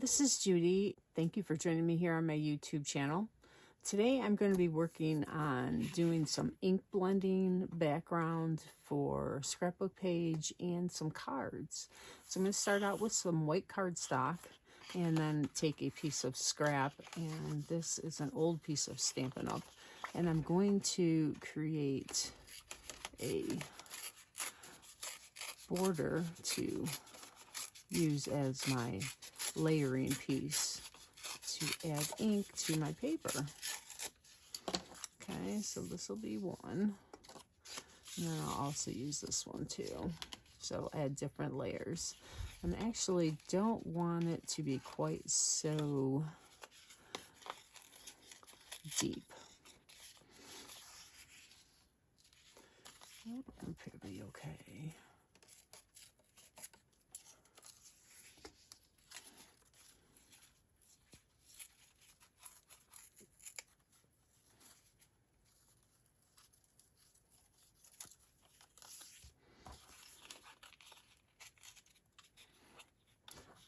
this is Judy. Thank you for joining me here on my YouTube channel. Today I'm going to be working on doing some ink blending background for scrapbook page and some cards. So I'm going to start out with some white cardstock and then take a piece of scrap, and this is an old piece of StampinUp, and I'm going to create a border to use as my layering piece to add ink to my paper. Okay, so this will be one, and then I'll also use this one too. So add different layers. And I actually don't want it to be quite so deep. Probably okay.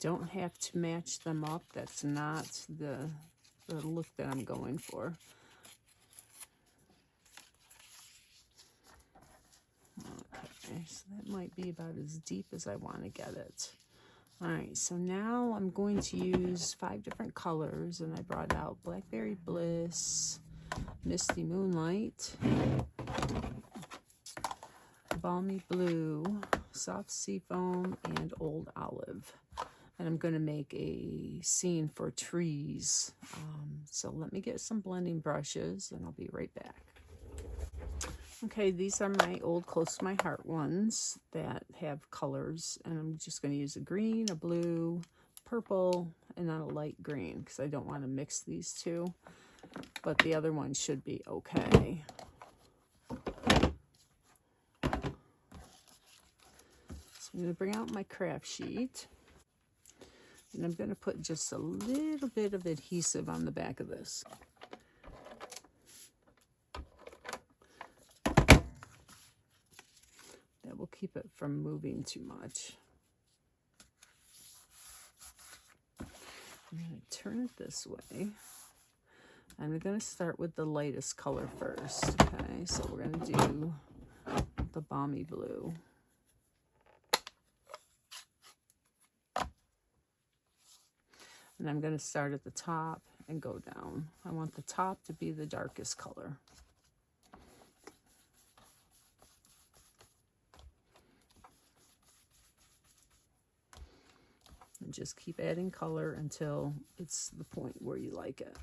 Don't have to match them up. That's not the look that I'm going for. Okay, so that might be about as deep as I want to get it. All right, so now I'm going to use 5 different colors, and I brought out Blackberry Bliss, Misty Moonlight, Balmy Blue, Soft Seafoam, and Old Olive. And I'm going to make a scene for trees. So let me get some blending brushes and I'll be right back. Okay, these are my old Close to My Heart ones that have colors. And I'm just going to use a green, a blue, purple, and then a light green because I don't want to mix these two. But the other one should be okay. So I'm going to bring out my craft sheet. And I'm going to put just a little bit of adhesive on the back of this. That will keep it from moving too much. I'm going to turn it this way. I'm going to start with the lightest color first. Okay, so we're going to do the Balmy Blue. And I'm going to start at the top and go down. I want the top to be the darkest color. And just keep adding color until it's the point where you like it.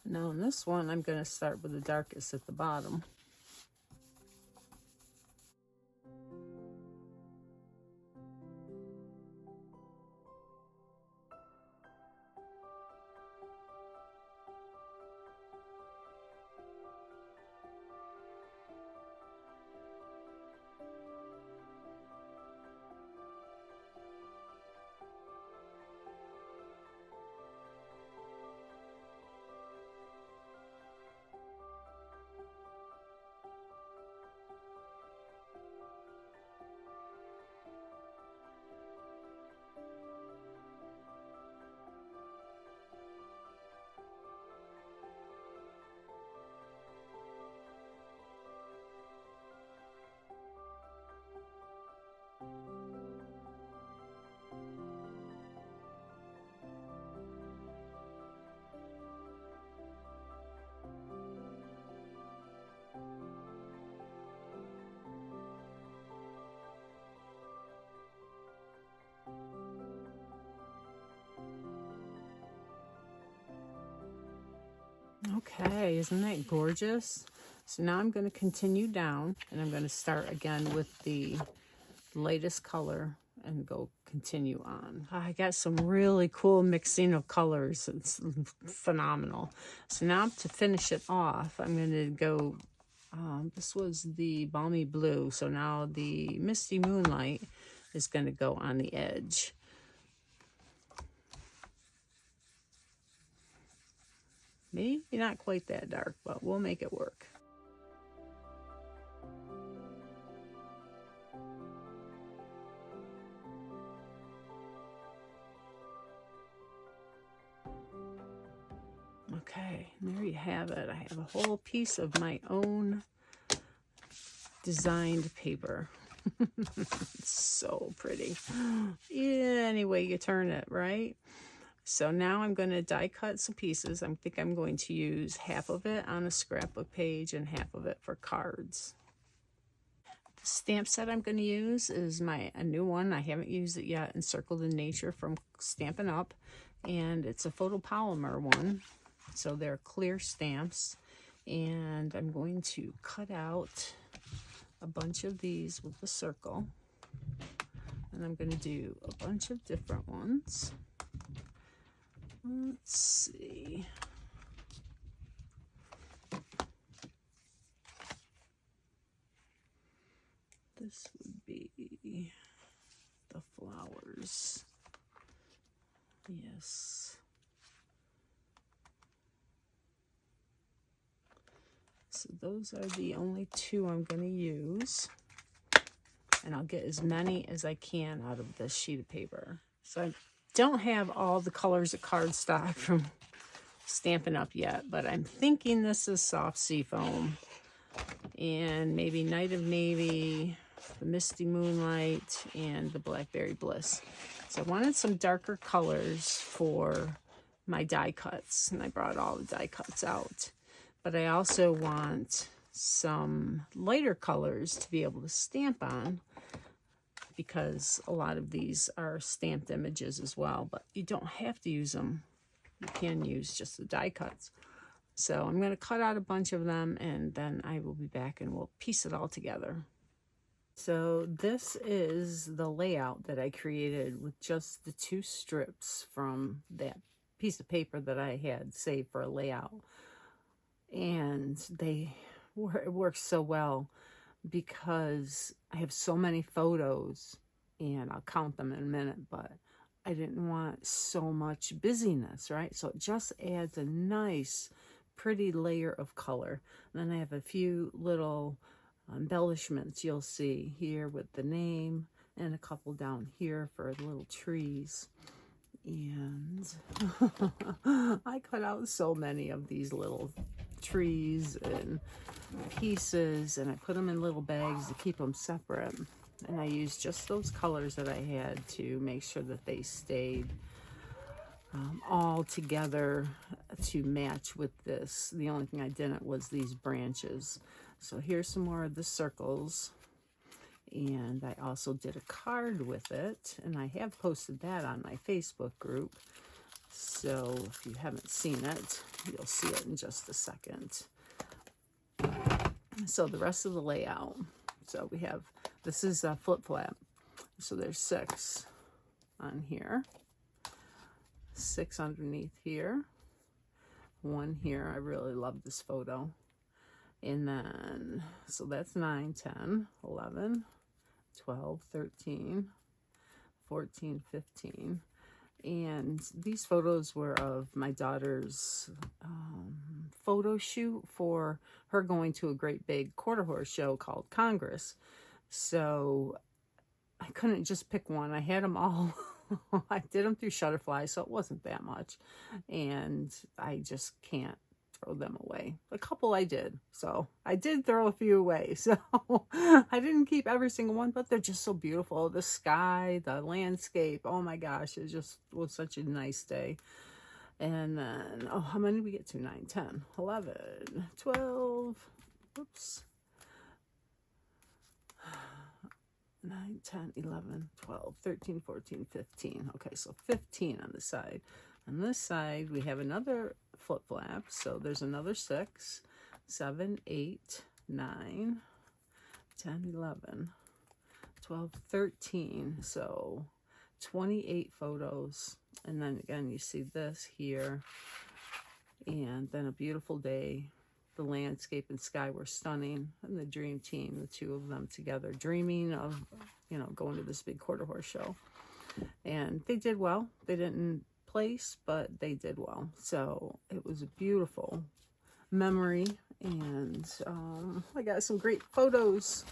Now in this one, I'm going to start with the darkest at the bottom. Okay, isn't that gorgeous? So now I'm going to continue down, and I'm going to start again with the lightest color and go continue on. I got some really cool mixing of colors. It's phenomenal. So now to finish it off, I'm going to go, this was the Balmy Blue. So now the Misty Moonlight is going to go on the edge. Maybe not quite that dark, but we'll make it work. Okay, there you have it. I have a whole piece of my own designed paper. It's so pretty. Yeah, any way you turn it, right? So now I'm going to die cut some pieces. I think I'm going to use half of it on a scrapbook page and half of it for cards. The stamp set I'm going to use is a new one. I haven't used it yet, Encircled in Nature from Stampin'Up. And it's a photopolymer one. So they're clear stamps. And I'm going to cut out a bunch of these with the circle. And I'm going to do a bunch of different ones. Let's see. This would be the flowers. Yes. So those are the only two I'm going to use. And I'll get as many as I can out of this sheet of paper. So I don't have all the colors of cardstock from Stampin' Up yet, but I'm thinking this is Soft Seafoam and maybe Night of Navy, the Misty Moonlight, and the Blackberry Bliss. So I wanted some darker colors for my die cuts, and I brought all the die cuts out. But I also want some lighter colors to be able to stamp on, because a lot of these are stamped images as well, but you don't have to use them. You can use just the die cuts. So I'm going to cut out a bunch of them, and then I will be back and we'll piece it all together. So this is the layout that I created with just the 2 strips from that piece of paper that I had saved for a layout. And it works so well, because I have so many photos, and I'll count them in a minute, but I didn't want so much busyness, right? So it just adds a nice, pretty layer of color. And then I have a few little embellishments you'll see here with the name, and a couple down here for the little trees. And I cut out so many of these little trees and pieces, and I put them in little bags to keep them separate. And I used just those colors that I had to make sure that they stayed all together to match with this. The only thing I didn't was these branches. So here's some more of the circles. And I also did a card with it, and I have posted that on my Facebook group. So if you haven't seen it, you'll see it in just a second. So the rest of the layout. So we have, this is a flip flap. So there's 6 on here, 6 underneath here, 1 here. I really love this photo. And then, so that's 9, 10, 11, 12, 13, 14, 15. And these photos were of my daughter's photo shoot for her going to a great big quarter horse show called Congress. So I couldn't just pick one. I had them all. I did them through Shutterfly, so it wasn't that much. And I just can't throw them away. A couple I did. So I did throw a few away. So I didn't keep every single one, but they're just so beautiful. The sky, the landscape. Oh my gosh, it just was such a nice day. And then, oh, how many did we get to? 9, 10, 11, 12. Whoops. 9, 10, 11, 12, 13, 14, 15. Okay, so 15 on the side. On this side, we have another flap. So there's another 6, 7, 8, 9, 10, 11, 12, 13. So 28 photos. And then again, you see this here. And then a beautiful day. The landscape and sky were stunning. And the dream team, the two of them together, dreaming of, you know, going to this big quarter horse show. And they did well. They didn't place, but they did well. So it was a beautiful memory. And I got some great photos.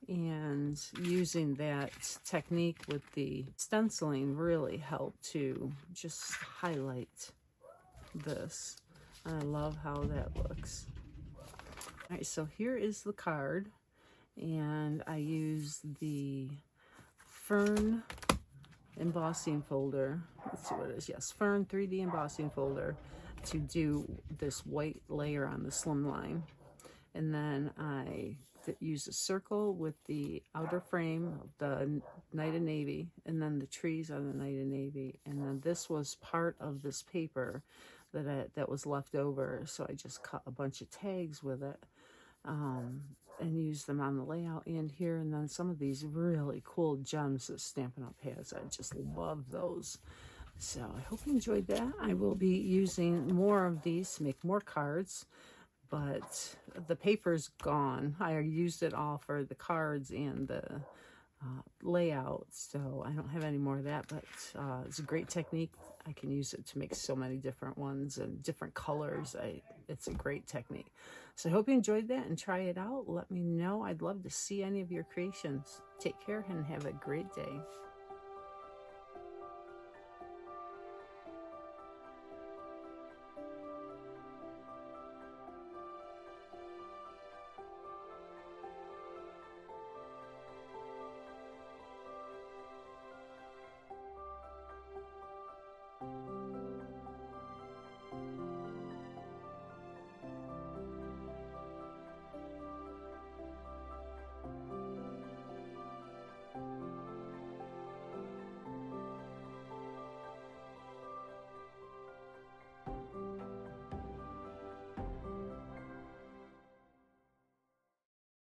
And using that technique with the stenciling really helped to just highlight this. I love how that looks. All right, so here is the card, and I use the Fern embossing folder. Let's see what it is. Yes, Fern 3D embossing folder to do this white layer on the slimline. And then I use a circle with the outer frame of the Night of Navy, and then the trees on the Night of Navy. And then this was part of this paper that was left over, so I just cut a bunch of tags with it and used them on the layout and here. And then some of these really cool gems that Stampin' Up has. I just love those. So I hope you enjoyed that. I will be using more of these to make more cards, but the paper's gone. I used it all for the cards and the layout, so I don't have any more of that, but it's a great technique. I can use it to make so many different ones and different colors. It's a great technique. So I hope you enjoyed that and try it out. Let me know. I'd love to see any of your creations. Take care and have a great day.